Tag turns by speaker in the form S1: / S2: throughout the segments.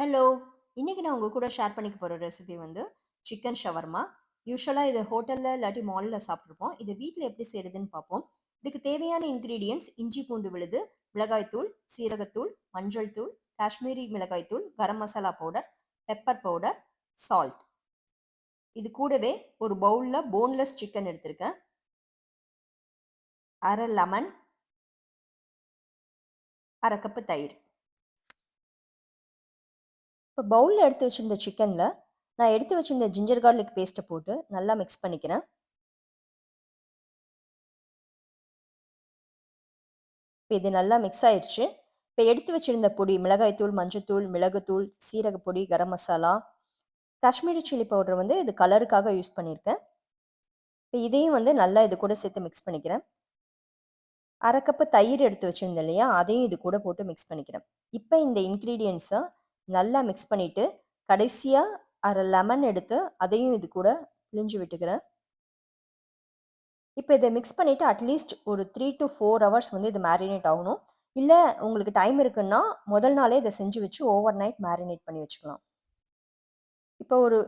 S1: Hello! இன்னைக்கு நான் உங்க கூட ஷேர் பண்ணிக்க போற ரெசிபி வந்து சிக்கன் ஷவர்மா. யூசுவலா இது ஹோட்டல்ல இல்லாட்டி மால்ல சாப்பிட்டுருப்போம். இது வீட்ல எப்படி செய்றதுன்னு பார்ப்போம். இதுக்கு தேவையான இன்கிரீடியன்ட்ஸ் இஞ்சி பூண்டு விழுது, மிளகாய் தூள், சீரகத்தூள், மஞ்சள் தூள், காஷ்மீரி மிளகாய் தூள், garam masala powder, pepper powder, salt. இது கூடவே ஒரு பவுல்ல போன்லெஸ் சிக்கன் எடுத்திருக்கேன். 1/2 லெமன், 1/2 கப் தயிர். இப்போ பவுல்ல எடுத்து வச்சிருந்த சிக்கன்ல நான் எடுத்து வச்சிருந்த ஜிஞ்சர் கார்லிக் பேஸ்ட்ட போட்டு நல்லா மிக்ஸ் பண்ணிக்கிறேன். இப்போ இது நல்லா மிக்ஸ் ஆயிருச்சு. இப்போ எடுத்து வச்சிருந்த பொடி மிளகாய்த்தூள், மஞ்சத்தூள், மிளகுத்தூள், சீரகப்பொடி, கரம் மசாலா, காஷ்மீரி சில்லி பவுடர் வந்து இது கலருக்காக யூஸ் பண்ணியிருக்கேன். இப்போ இதையும் வந்து நல்லா இது கூட சேர்த்து மிக்ஸ் பண்ணிக்கிறேன். 1/2 கப்பு தயிர் எடுத்து வச்சிருந்தேன் இல்லையா? அதையும் இது கூட போட்டு மிக்ஸ் பண்ணிக்கிறேன். இப்போ இந்த இன்கிரீடியன்ட்ஸ நல்லா மிக்ஸ் பண்ணிட்டு, கடைசியா 1/2 லெமன் எடுத்து அதையும் இது கூட பிழிஞ்சு விட்டுக்கிறேன். இப்போ இத மிக்ஸ் பண்ணிட்டு அட்லீஸ்ட் ஒரு 3 டூ 4 ஹவர்ஸ் வந்து இது மேரினேட் ஆகணும். இல்ல உங்களுக்கு டைம் இருக்குன்னா, முதல் நாளே இத செஞ்சு வச்சு ஓவர் நைட் மேரினேட் பண்ணி வச்சுக்கலாம். இப்போ ஒரு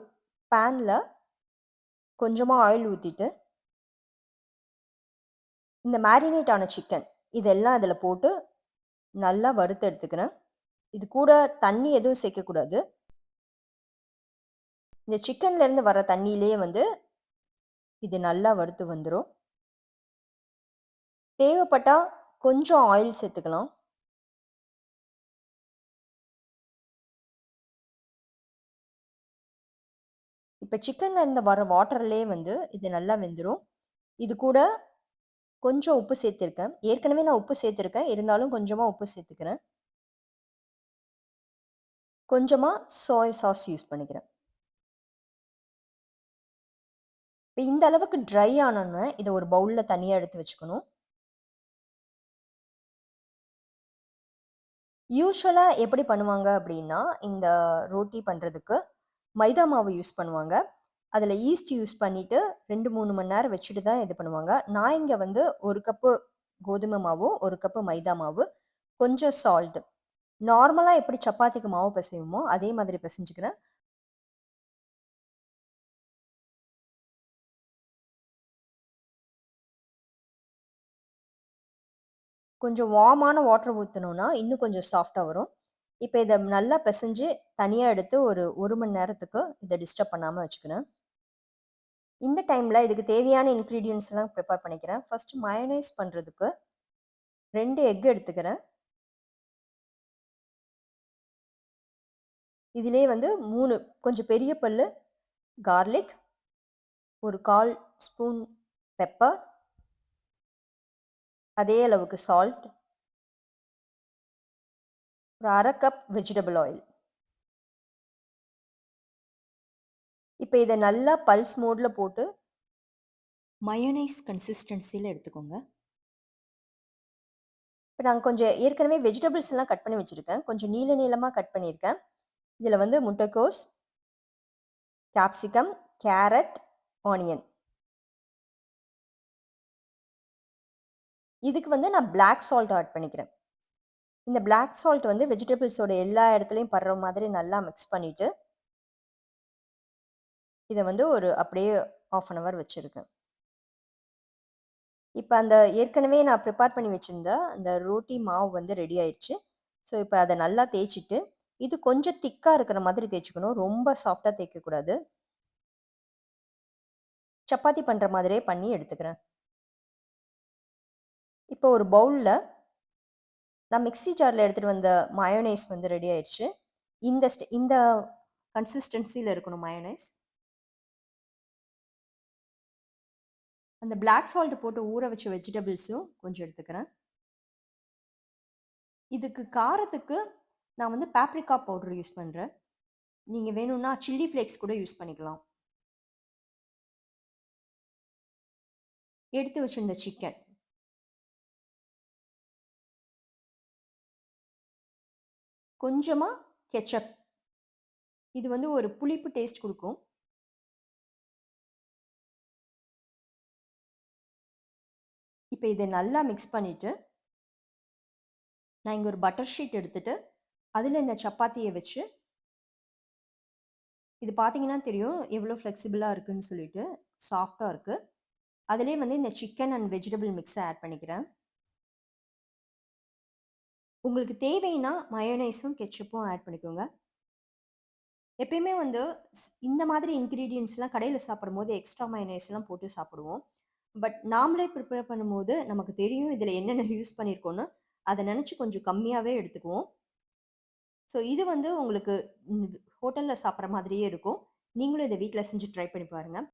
S1: பேன்ல கொஞ்சமா ஆயில் ஊத்திட்டு, இந்த மேரினேட் ஆன சிக்கன் இதெல்லாம் அதில போட்டு நல்லா வறுத்து எடுத்துக்கிறேன். இது கூட தண்ணி எதுவும் சேர்க்கக்கூடாது. இந்த சிக்கன்ல இருந்து வர தண்ணியிலேயே வந்து இது நல்லா வறுத்து வந்துரும். தேவைப்பட்டா கொஞ்சம் ஆயில் சேர்த்துக்கலாம். இப்ப சிக்கன்ல இருந்து வர வாட்டர்லயே வந்து இது நல்லா வெந்துரும். இது கூட கொஞ்சம் உப்பு சேர்த்திருக்கேன். ஏற்கனவே நான் உப்பு சேர்த்திருக்கேன். இருந்தாலும் கொஞ்சமா உப்பு சேர்த்துக்கிறேன். கொஞ்சமா சோய் சாஸ் யூஸ் பண்ணிக்கிறேன். இப்ப இந்த அளவுக்கு ட்ரை ஆனோனே, இத ஒரு பவுல்ல தனியா எடுத்து வச்சுக்கணும். யூசுவலா எப்படி பண்ணுவாங்க அப்படின்னா, இந்த ரோட்டி பண்றதுக்கு மைதா மாவு யூஸ் பண்ணுவாங்க. அதுல ஈஸ்ட் யூஸ் பண்ணிட்டு 2, 3 மணி நேரம் வச்சுட்டு தான் இது பண்ணுவாங்க. நான் இங்க வந்து 1 கப்பு கோதுமை மாவும், 1 கப்பு மைதா மாவு, கொஞ்சம் சால்ட். நார்மலா எப்படி சப்பாத்திக்கு மாவு பிசைவோமோ, அதே மாதிரி பிசைஞ்சுக்கிறேன். கொஞ்சம் வார்மான வாட்டர் ஊத்துனோம்னா, இன்னும் கொஞ்சம் சாஃப்ட்டா வரும். இப்ப இத நல்லா பெசஞ்சு, தனியா எடுத்து ஒரு 1 மணி நேரத்துக்கு இத டிஸ்டர்ப் பண்ணாம வச்சுக்கிறேன். இந்த டைம்ல இதுக்கு தேவையான இன்கிரீடியன்ட்ஸ்லாம் ப்ரிப்பேர் பண்ணிக்கிறேன். ஃபர்ஸ்ட் மயோனைஸ் பண்றதுக்கு 2 எக் எடுத்துக்கிறேன். இதிலேயே வந்து 3 கொஞ்சம் பெரிய பல்லு கார்லிக், ஒரு 1/4 ஸ்பூன் பெப்பர், அதே அளவுக்கு சால்ட், ஒரு 1/2 கப் வெஜிடபிள் ஆயில். இப்ப இத நல்லா பல்ஸ் மோட்ல போட்டு மயோனைஸ் கன்சிஸ்டன்சில எடுத்துக்கோங்க. இப்ப நான் கொஞ்சம் ஏற்கனவே வெஜிடபிள்ஸ்லாம் கட் பண்ணி வச்சிருக்கேன். கொஞ்சம் நீள நீளமா கட் பண்ணியிருக்கேன். இதுல வந்து முட்டைக்கோஸ், கேப்சிகம், கேரட், ஆனியன். இதுக்கு வந்து நான் பிளாக் சால்ட் ஆட் பண்ணிக்கிறேன். இந்த பிளாக் சால்ட் வந்து வெஜிடபிள்ஸோட எல்லா இடத்துலயும் படுற மாதிரி நல்லா மிக்ஸ் பண்ணிட்டு, இத வந்து ஒரு அப்படியே 1/2 அன் ஹவர் வச்சிருக்கேன். இப்ப அந்த ஏற்கனவே நான் ப்ரிப்பேர் பண்ணி வச்சிருந்த அந்த ரோட்டி மாவு வந்து ரெடி ஆயிருச்சு. ஸோ, இப்ப அத நல்லா தேய்ச்சுட்டு, இது கொஞ்சம் திக்கா இருக்கிற மாதிரி தேய்ச்சுக்கணும். ரொம்ப சாஃப்ட்டா தேய்க்கக்கூடாது. சப்பாத்தி பண்ற மாதிரியே பண்ணி எடுத்துக்கிறேன். இப்போ ஒரு பவுல்ல நான் மிக்ஸி ஜார்ல எடுத்துட்டு வந்த மயோனைஸ் வந்து ரெடி ஆயிருச்சு. இந்த கன்சிஸ்டன்சில இருக்கணும் மயோனைஸ். அந்த பிளாக் சால்ட் போட்டு ஊற வச்ச வெஜிடபிள்ஸும் கொஞ்சம் எடுத்துக்கிறேன். இதுக்கு காரத்துக்கு நான் வந்து பாப்ரிகா பவுடர் யூஸ் பண்றேன். நீங்க வேணும்னா சில்லி ஃப்ளேக்ஸ் கூட யூஸ் பண்ணிக்கலாம். எடுத்து வச்சிருந்த சிக்கன். கொஞ்சமா கெட்சப். இது வந்து ஒரு புளிப்பு டேஸ்ட் குடுக்கும். இப்ப இத நல்லா மிக்ஸ் பண்ணிட்டு, நான் இங்க ஒரு பட்டர் ஷீட் எடுத்துட்டு, அதுல இந்த சப்பாத்திய வச்சு இது பார்த்தீங்கன்னா தெரியும், எவ்வளோ ஃப்ளெக்சிபிளா இருக்குன்னு சொல்லிட்டு. சாஃப்ட்டா இருக்கு. அதிலேயே வந்து இந்த chicken and vegetable mix add பண்ணிக்கிறேன். உங்களுக்கு தேவைன்னா மயோனைஸும், கெட்சப்பும் ஆட் பண்ணிக்கோங்க. எப்பயுமே வந்து இந்த மாதிரி இன்கிரீடியன்ட்ஸ்லாம் கடையில சாப்பிடும்போது எக்ஸ்ட்ரா மயோனைஸ்லாம் போட்டு சாப்பிடுவோம். பட் நாமளே ப்ரிப்பேர் பண்ணும்போது நமக்கு தெரியும் இதில என்னென்ன யூஸ் பண்ணியிருக்கோம்னு. அத நெனச்சு கொஞ்சம் கம்மியாவே எடுத்துக்குவோம். ஸோ இது வந்து உங்களுக்கு ம் ஹோட்டல்ல சாப்பிடுற மாதிரியே இருக்கும். நீங்களும் இத வீட்ல செஞ்சு ட்ரை பண்ணி பாருங்க.